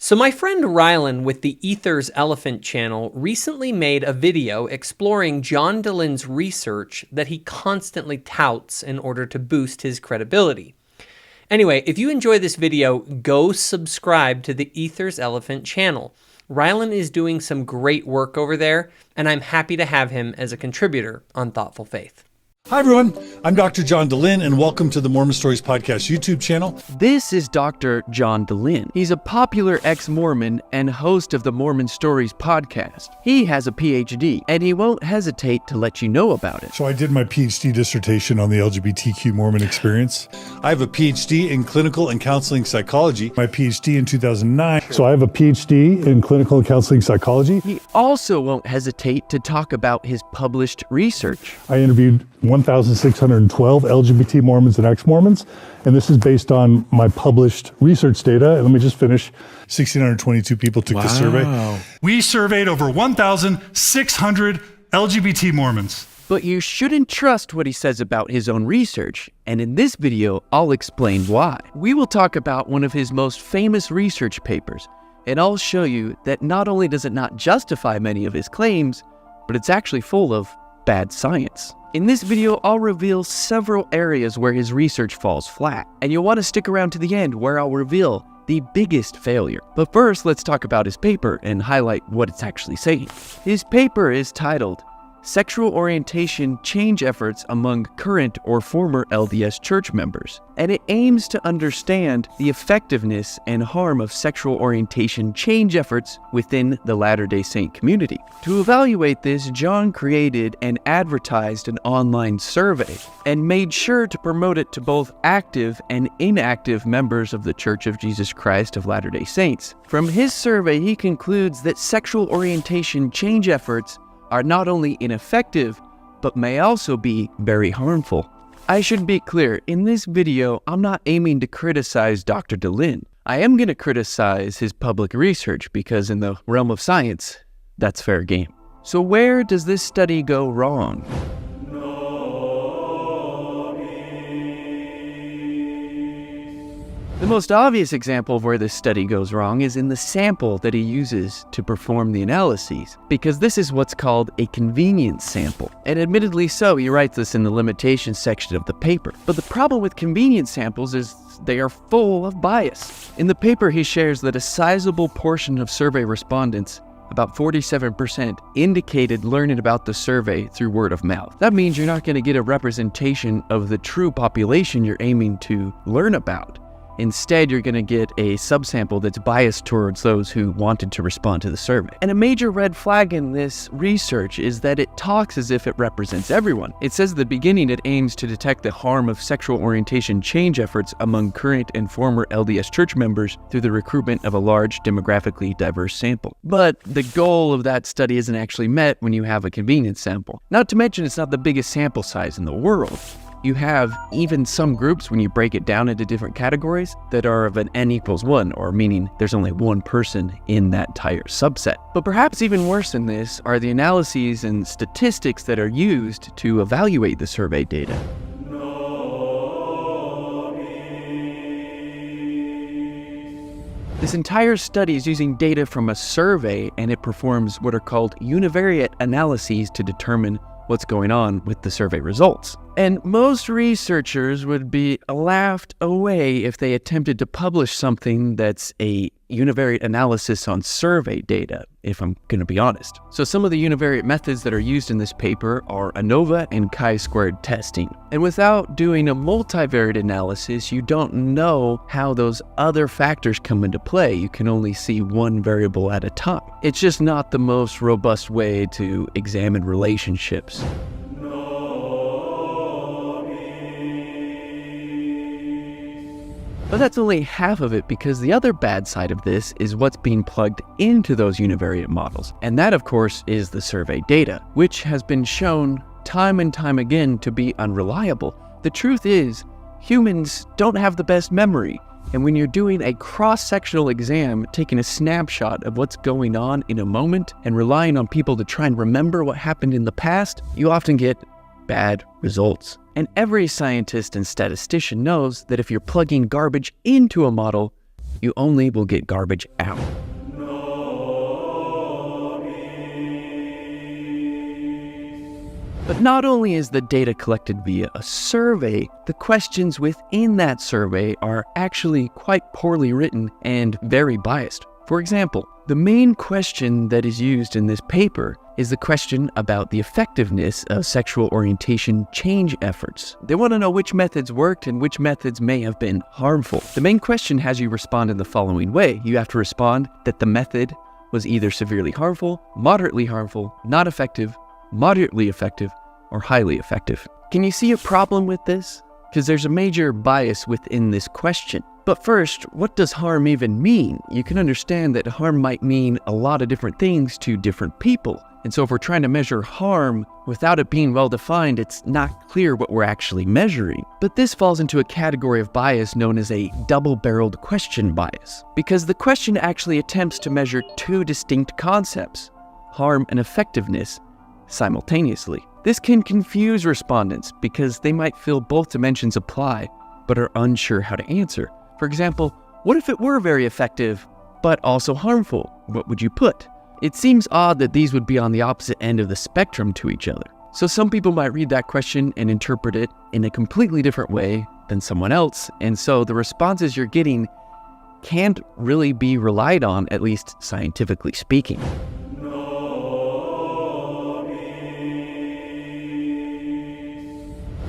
So my friend Rylan with the Ethers Elephant channel recently made a video exploring John Dehlin's research that he constantly touts in order to boost his credibility. Anyway, if you enjoy this video, go subscribe to the Ethers Elephant channel. Rylan is doing some great work over there, and I'm happy to have him as a contributor on Thoughtful Faith. Hi everyone, I'm Dr. John Dehlin and welcome to the Mormon Stories Podcast YouTube channel. This is Dr. John Dehlin. He's a popular ex-Mormon and host of the Mormon Stories Podcast. He has a PhD and he won't hesitate to let you know about it. So I did my PhD dissertation on the LGBTQ Mormon experience. I have a PhD in clinical and counseling psychology, my PhD in 2009. So I have a PhD in clinical and counseling psychology. He also won't hesitate to talk about his published research. I interviewed 1,612 LGBT Mormons and ex-Mormons, and this is based on my published research data. And let me just finish. 1,622 people took the survey. We surveyed over 1,600 LGBT Mormons. But you shouldn't trust what he says about his own research, and in this video, I'll explain why. We will talk about one of his most famous research papers, and I'll show you that not only does it not justify many of his claims, but it's actually full of bad science. In this video, I'll reveal several areas where his research falls flat, and you'll want to stick around to the end where I'll reveal the biggest failure. But first, let's talk about his paper and highlight what it's actually saying. His paper is titled, Sexual Orientation Change Efforts Among Current or Former LDS Church Members, and it aims to understand the effectiveness and harm of sexual orientation change efforts within the Latter-day Saint community. To evaluate this, John created and advertised an online survey and made sure to promote it to both active and inactive members of the Church of Jesus Christ of Latter-day Saints. From his survey, he concludes that sexual orientation change efforts are not only ineffective, but may also be very harmful. I should be clear, in this video, I'm not aiming to criticize Dr. Dehlin. I am going to criticize his public research because in the realm of science, that's fair game. So where does this study go wrong? The most obvious example of where this study goes wrong is in the sample that he uses to perform the analyses, because this is what's called a convenience sample. And admittedly so, he writes this in the limitations section of the paper. But the problem with convenience samples is they are full of bias. In the paper, he shares that a sizable portion of survey respondents, about 47%, indicated learning about the survey through word of mouth. That means you're not going to get a representation of the true population you're aiming to learn about. Instead, you're going to get a subsample that's biased towards those who wanted to respond to the survey. And a major red flag in this research is that it talks as if it represents everyone. It says at the beginning it aims to detect the harm of sexual orientation change efforts among current and former LDS church members through the recruitment of a large demographically diverse sample. But the goal of that study isn't actually met when you have a convenience sample. Not to mention it's not the biggest sample size in the world. You have even some groups, when you break it down into different categories, that are of an n equals 1, or meaning there's only one person in that entire subset. But perhaps even worse than this are the analyses and statistics that are used to evaluate the survey data. This entire study is using data from a survey, and it performs what are called univariate analyses to determine what's going on with the survey results. And most researchers would be laughed away if they attempted to publish something that's a univariate analysis on survey data, if I'm going to be honest. So some of the univariate methods that are used in this paper are ANOVA and chi-squared testing. And without doing a multivariate analysis, you don't know how those other factors come into play. You can only see one variable at a time. It's just not the most robust way to examine relationships. But that's only half of it, because the other bad side of this is what's being plugged into those univariate models. And that, of course, is the survey data, which has been shown time and time again to be unreliable. The truth is, humans don't have the best memory. And when you're doing a cross-sectional exam, taking a snapshot of what's going on in a moment and relying on people to try and remember what happened in the past, you often get bad results. And every scientist and statistician knows that if you're plugging garbage into a model, you only will get garbage out. But not only is the data collected via a survey, the questions within that survey are actually quite poorly written and very biased. For example, the main question that is used in this paper is the question about the effectiveness of sexual orientation change efforts. They want to know which methods worked and which methods may have been harmful. The main question has you respond in the following way. You have to respond that the method was either severely harmful, moderately harmful, not effective, moderately effective, or highly effective. Can you see a problem with this? Because there's a major bias within this question. But first, what does harm even mean? You can understand that harm might mean a lot of different things to different people. And so if we're trying to measure harm without it being well defined, it's not clear what we're actually measuring. But this falls into a category of bias known as a double-barreled question bias, because the question actually attempts to measure two distinct concepts, harm and effectiveness, simultaneously. This can confuse respondents because they might feel both dimensions apply, but are unsure how to answer. For example, what if it were very effective, but also harmful? What would you put? It seems odd that these would be on the opposite end of the spectrum to each other. So some people might read that question and interpret it in a completely different way than someone else, and so the responses you're getting can't really be relied on, at least scientifically speaking.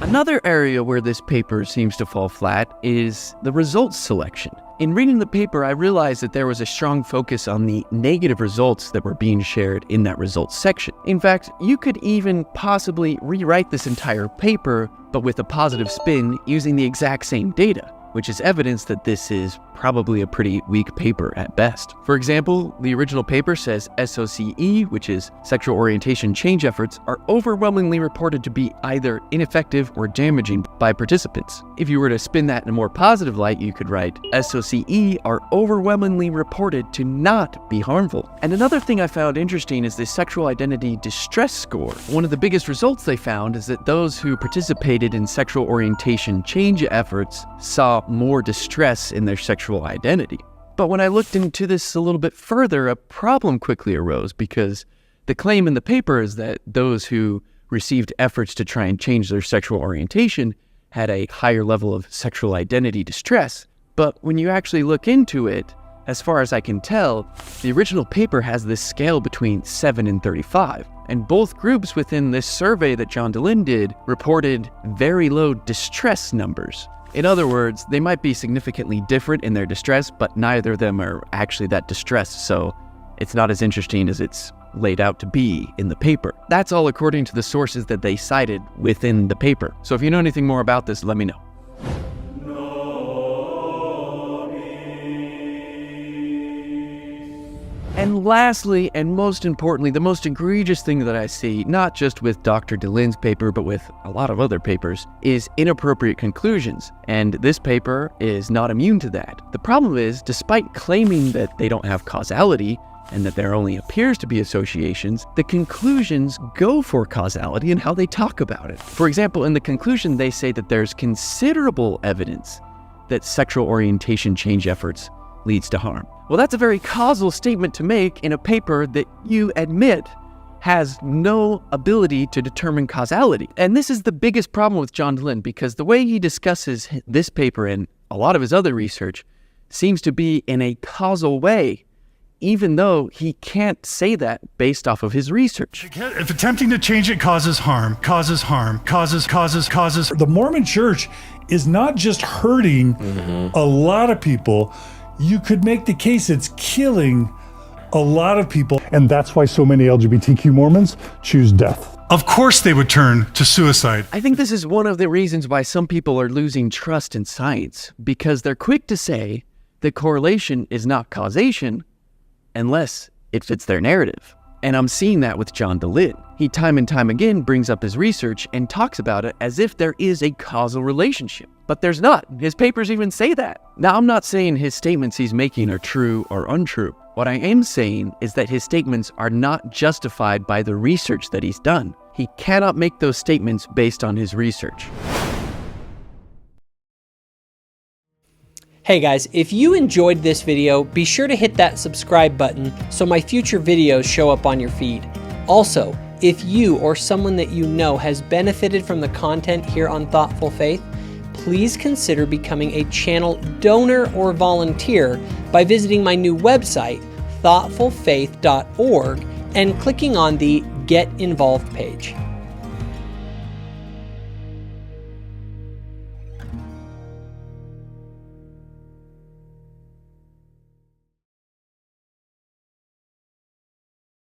Another area where this paper seems to fall flat is the results selection. In reading the paper, I realized that there was a strong focus on the negative results that were being shared in that results section. In fact, you could even possibly rewrite this entire paper, but with a positive spin using the exact same data, which is evidence that this is probably a pretty weak paper at best. For example, the original paper says SOCE, which is sexual orientation change efforts, are overwhelmingly reported to be either ineffective or damaging by participants. If you were to spin that in a more positive light, you could write SOCE are overwhelmingly reported to not be harmful. And another thing I found interesting is the sexual identity distress score. One of the biggest results they found is that those who participated in sexual orientation change efforts saw more distress in their sexual identity. But when I looked into this a little bit further, a problem quickly arose because the claim in the paper is that those who received efforts to try and change their sexual orientation had a higher level of sexual identity distress. But when you actually look into it, as far as I can tell, the original paper has this scale between 7 and 35. And both groups within this survey that John Dehlin did reported very low distress numbers. In other words, they might be significantly different in their distress, but neither of them are actually that distressed, so it's not as interesting as it's laid out to be in the paper. That's all according to the sources that they cited within the paper. So if you know anything more about this, let me know. And lastly, and most importantly, the most egregious thing that I see, not just with Dr. Dehlin's paper, but with a lot of other papers, is inappropriate conclusions. And this paper is not immune to that. The problem is, despite claiming that they don't have causality, and that there only appears to be associations, the conclusions go for causality and how they talk about it. For example, in the conclusion, they say that there's considerable evidence that sexual orientation change efforts leads to harm. Well, that's a very causal statement to make in a paper that you admit has no ability to determine causality. And this is the biggest problem with John Dehlin, because the way he discusses this paper and a lot of his other research seems to be in a causal way, even though he can't say that based off of his research. If attempting to change it causes harm, the Mormon church is not just hurting a lot of people. You could make the case it's killing a lot of people. And that's why so many LGBTQ Mormons choose death. Of course they would turn to suicide. I think this is one of the reasons why some people are losing trust in science, because they're quick to say that correlation is not causation unless it fits their narrative. And I'm seeing that with John Dehlin. He time and time again brings up his research and talks about it as if there is a causal relationship. But there's not. His papers even say that. Now, I'm not saying his statements he's making are true or untrue. What I am saying is that his statements are not justified by the research that he's done. He cannot make those statements based on his research. Hey guys, if you enjoyed this video, be sure to hit that subscribe button so my future videos show up on your feed. Also, if you or someone that you know has benefited from the content here on Thoughtful Faith, please consider becoming a channel donor or volunteer by visiting my new website, thoughtfulfaith.org, and clicking on the Get Involved page.